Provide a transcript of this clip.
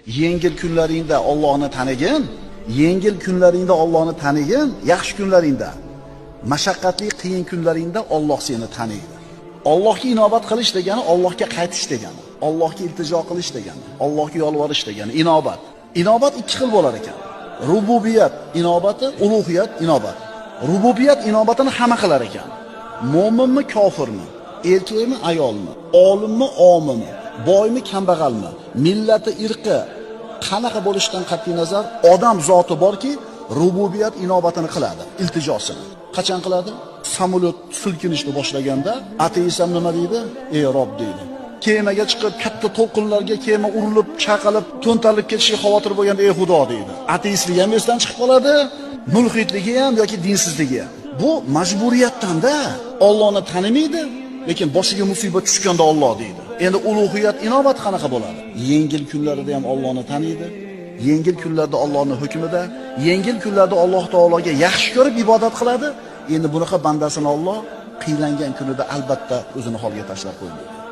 Yengil kunlaringda Allohni tanigin, yengil kunlaringda Allohni tanigin, yaxshi kunlaringda, mashaqqatli qiyin kunlaringda Alloh seni taniydi. Allohga inobat qilish degani Allohga qaytish degani, Allohga iltijo qilish degani, Allohga yolvorish degani inobat. Inobat ikki xil bo'lar ekan. Rububiyat inobati, ulug'iyat inobat. Rububiyat inobatini hamma qilar ekan. Mo'minmi, kofirmi, erkakmi, ayolmi, olimmi, omimi, boymi, kambag'almi, millati, irqi qanaqa bo'lishidan qat'iy nazar odam zoti borki, rububiyat inobatini qiladi, iltijosini. Qachon qiladi? Samolyot silkinishni boshlaganda ateist ham nima deydi? Ey Rob deydi. Kemaga chiqib katta to'lqinlarga kema urilib, chaqalib, to'ntarilib ketishiga xavotir bo'lganda ey Xudo deydi. Ateistligi ham esdan chiqib qoladi, mulhidligi ham yoki dinsizligi ham. Bu majburiyatdan-da. Allohni tanimaydi, lekin boshiga musibat tushganda Alloh deydi. Endi ulug'iyat inobat qanaqa bo'ladi? Yengil kunlarida ham Allohni taniydi. Yengil kunlarda Allohning hukmida, yengil kunlarda Alloh taologa yaxshi ko'rib ibodat qiladi. Endi bunaqa bandasini Alloh qiylangan kunida albatta o'zini holiga tashlab qo'ymaydi.